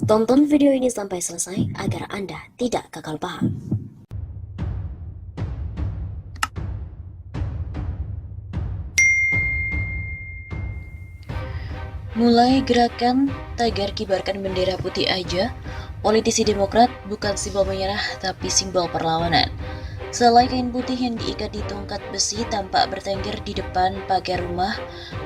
Tonton video ini sampai selesai agar Anda tidak gagal paham. Mulai gerakan tagar kibarkan bendera putih aja, politisi Demokrat bukan simbol menyerah tapi simbol perlawanan. Selai kain putih yang diikat di tongkat besi tampak bertengger di depan pagar rumah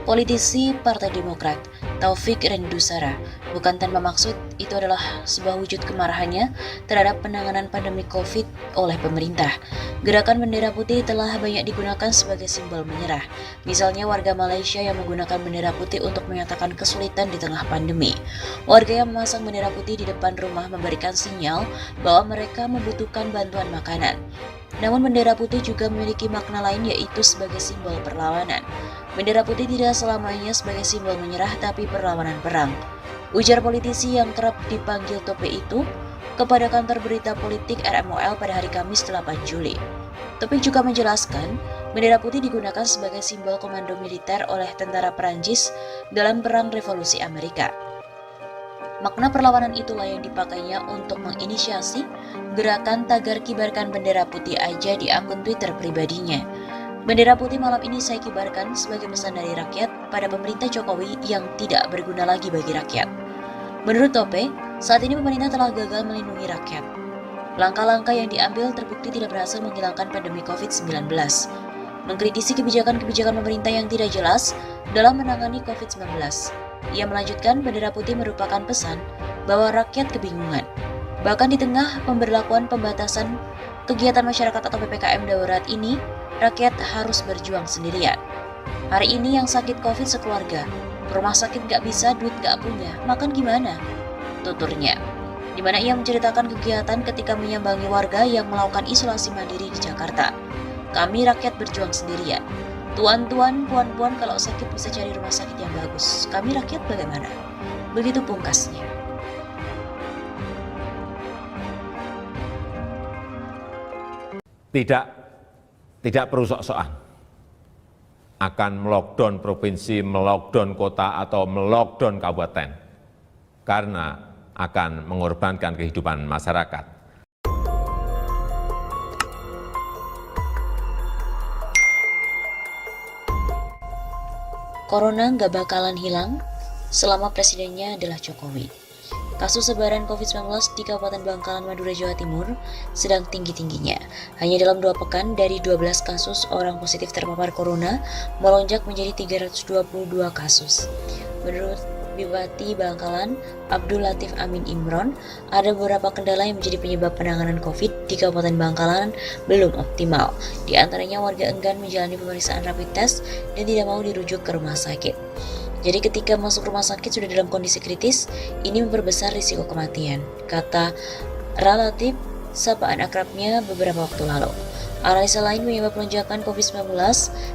politisi Partai Demokrat, Taufik Rendusara. Bukan tanpa maksud, itu adalah sebuah wujud kemarahannya terhadap penanganan pandemi COVID oleh pemerintah. Gerakan bendera putih telah banyak digunakan sebagai simbol menyerah. Misalnya warga Malaysia yang menggunakan bendera putih untuk menyatakan kesulitan di tengah pandemi. Warga yang memasang bendera putih di depan rumah memberikan sinyal bahwa mereka membutuhkan bantuan makanan. Namun bendera putih juga memiliki makna lain, yaitu sebagai simbol perlawanan. Bendera putih tidak selamanya sebagai simbol menyerah tapi perlawanan perang. Ujar politisi yang kerap dipanggil Tope itu kepada kantor berita politik RMOL pada hari Kamis 8 Juli. Tope juga menjelaskan, bendera putih digunakan sebagai simbol komando militer oleh tentara Perancis dalam Perang Revolusi Amerika. Makna perlawanan itulah yang dipakainya untuk menginisiasi gerakan tagar kibarkan bendera putih aja di akun Twitter pribadinya. Bendera putih malam ini saya kibarkan sebagai pesan dari rakyat pada pemerintah Jokowi yang tidak berguna lagi bagi rakyat. Menurut Tope, saat ini pemerintah telah gagal melindungi rakyat. Langkah-langkah yang diambil terbukti tidak berhasil menghilangkan pandemi COVID-19. Mengkritisi kebijakan-kebijakan pemerintah yang tidak jelas dalam menangani COVID-19. Ia melanjutkan, bendera putih merupakan pesan bahwa rakyat kebingungan. Bahkan di tengah pemberlakuan pembatasan kegiatan masyarakat atau PPKM darurat ini, rakyat harus berjuang sendirian. Hari ini yang sakit COVID sekeluarga, rumah sakit gak bisa, duit gak punya, makan gimana? Tuturnya. Di mana ia menceritakan kegiatan ketika menyambangi warga yang melakukan isolasi mandiri di Jakarta. Kami rakyat berjuang sendirian. Tuan-tuan, puan-puan kalau sakit bisa cari rumah sakit yang bagus. Kami rakyat bagaimana? Begitu pungkasnya. Tidak perlu sok-sokan akan melockdown provinsi, melockdown kota, atau melockdown kabupaten, karena akan mengorbankan kehidupan masyarakat. Corona nggak bakalan hilang selama presidennya adalah Jokowi. Kasus sebaran COVID-19 di Kabupaten Bangkalan, Madura, Jawa Timur sedang tinggi-tingginya. Hanya dalam 2 pekan, dari 12 kasus orang positif terpapar corona melonjak menjadi 322 kasus. Menurut Bupati Bangkalan, Abdul Latif Amin Imron, ada beberapa kendala yang menjadi penyebab penanganan COVID di Kabupaten Bangkalan belum optimal. Di antaranya warga enggan menjalani pemeriksaan rapid test dan tidak mau dirujuk ke rumah sakit. Jadi ketika masuk rumah sakit sudah dalam kondisi kritis, ini memperbesar risiko kematian, kata Relatif sapaan akrabnya beberapa waktu lalu. Analisa lain penyebab lonjakan COVID-19,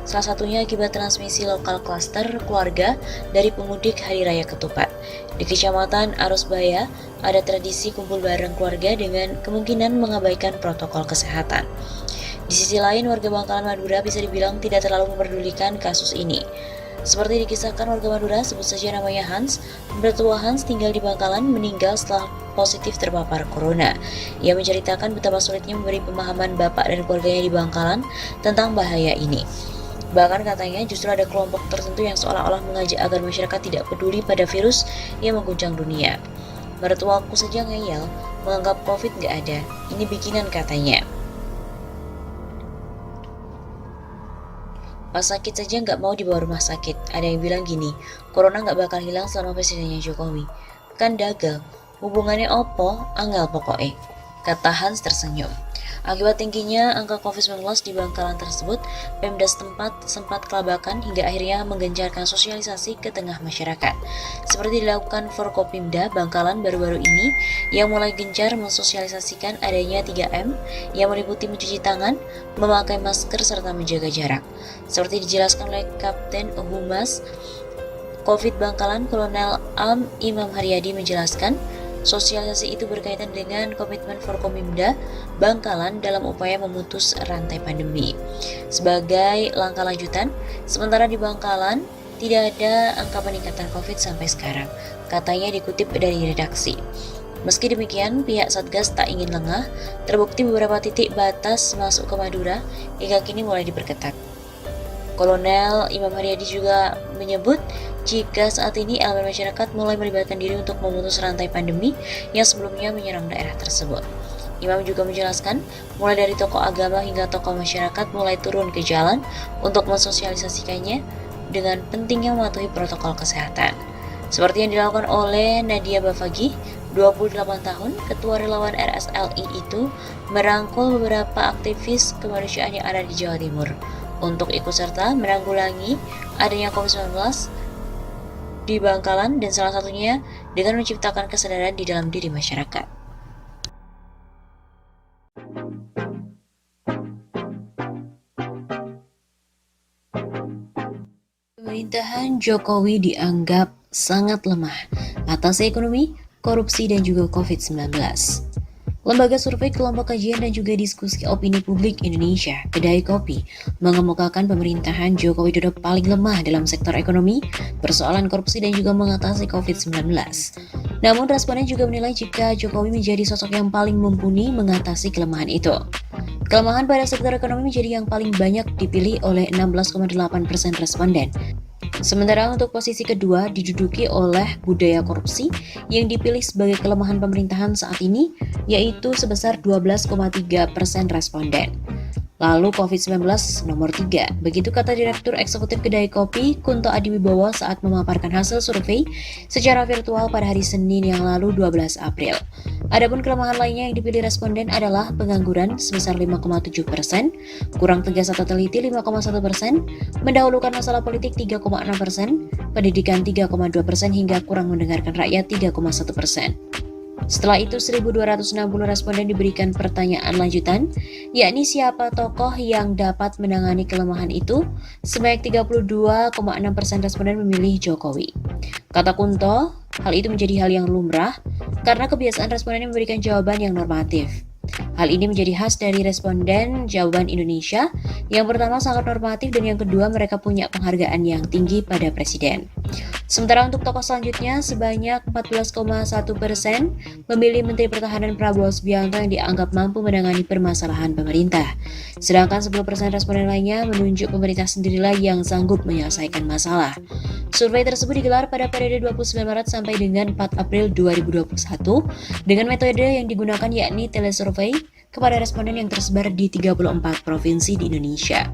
salah satunya akibat transmisi lokal klaster keluarga dari pemudik Hari Raya Ketupat. Di Kecamatan Arusbaya, ada tradisi kumpul bareng keluarga dengan kemungkinan mengabaikan protokol kesehatan. Di sisi lain, warga Bangkalan Madura bisa dibilang tidak terlalu memperdulikan kasus ini. Seperti dikisahkan warga Madura, sebut saja namanya Hans, mertua Hans tinggal di Bangkalan, meninggal setelah positif terpapar corona. Ia menceritakan betapa sulitnya memberi pemahaman bapak dan keluarganya di Bangkalan tentang bahaya ini. Bahkan katanya justru ada kelompok tertentu yang seolah-olah mengajak agar masyarakat tidak peduli pada virus yang mengguncang dunia. Mertuaku saja ngeyel, menganggap COVID nggak ada, ini bikinan katanya. Pas sakit saja nggak mau dibawa rumah sakit. Ada yang bilang gini, corona nggak bakal hilang selama presidennya Jokowi. Kan dagang, hubungannya opo, anggal pokoknya, kata Hans tersenyum. Akibat tingginya angka COVID-19 di Bangkalan tersebut, Pemda setempat sempat kelabakan hingga akhirnya menggencarkan sosialisasi ke tengah masyarakat. Seperti dilakukan Forkopimda Bangkalan baru-baru ini, yang mulai gencar mensosialisasikan adanya 3M yang meliputi mencuci tangan, memakai masker, serta menjaga jarak. Seperti dijelaskan oleh Kapten Humas COVID Bangkalan, Kolonel Am Imam Haryadi menjelaskan, sosialisasi itu berkaitan dengan komitmen Forkopimda Bangkalan dalam upaya memutus rantai pandemi. Sebagai langkah lanjutan, sementara di Bangkalan, tidak ada angka peningkatan COVID sampai sekarang, katanya dikutip dari redaksi. Meski demikian, pihak Satgas tak ingin lengah, terbukti beberapa titik batas masuk ke Madura hingga kini mulai diperketat. Kolonel Imam Haryadi juga menyebut jika saat ini elemen masyarakat mulai melibatkan diri untuk memutus rantai pandemi yang sebelumnya menyerang daerah tersebut. Imam juga menjelaskan, mulai dari tokoh agama hingga tokoh masyarakat mulai turun ke jalan untuk mensosialisasikannya dengan pentingnya mematuhi protokol kesehatan. Seperti yang dilakukan oleh Nadia Bafagi, 28 tahun, ketua relawan RSLI itu merangkul beberapa aktivis kemanusiaan yang ada di Jawa Timur untuk ikut serta menanggulangi adanya COVID-19 di Bangkalan dan salah satunya dengan menciptakan kesadaran di dalam diri masyarakat. Pemerintahan Jokowi dianggap sangat lemah atas ekonomi, korupsi, dan juga COVID-19. Lembaga survei Kelompok Kajian dan juga Diskusi Opini Publik Indonesia, Kedai Kopi, mengemukakan pemerintahan Joko Widodo paling lemah dalam sektor ekonomi, persoalan korupsi, dan juga mengatasi COVID-19. Namun, responden juga menilai jika Jokowi menjadi sosok yang paling mumpuni mengatasi kelemahan itu. Kelemahan pada sektor ekonomi menjadi yang paling banyak dipilih oleh 16,8% responden. Sementara untuk posisi kedua diduduki oleh budaya korupsi yang dipilih sebagai kelemahan pemerintahan saat ini, yaitu sebesar 12,3% responden. Lalu COVID-19 nomor 3, begitu kata Direktur Eksekutif Kedai Kopi Kunto Adiwibowo saat memaparkan hasil survei secara virtual pada hari Senin yang lalu 12 April. Adapun kelemahan lainnya yang dipilih responden adalah pengangguran sebesar 5,7%, kurang tegas atau teliti 5,1%, mendahulukan masalah politik 3,6%, pendidikan 3,2% hingga kurang mendengarkan rakyat 3,1%. Setelah itu 1.260 responden diberikan pertanyaan lanjutan, yakni siapa tokoh yang dapat menangani kelemahan itu. Sebanyak 32,6% responden memilih Jokowi. Kata Kunto, hal itu menjadi hal yang lumrah karena kebiasaan responden memberikan jawaban yang normatif. Hal ini menjadi khas dari responden jawaban Indonesia. Yang pertama sangat normatif dan yang kedua mereka punya penghargaan yang tinggi pada presiden. Sementara untuk tokoh selanjutnya sebanyak 14,1% memilih Menteri Pertahanan Prabowo Subianto yang dianggap mampu menangani permasalahan pemerintah. Sedangkan 10% responden lainnya menunjuk pemerintah sendirilah yang sanggup menyelesaikan masalah. Survei tersebut digelar pada periode 29 Maret sampai dengan 4 April 2021 dengan metode yang digunakan yakni telesurvei kepada responden yang tersebar di 34 provinsi di Indonesia.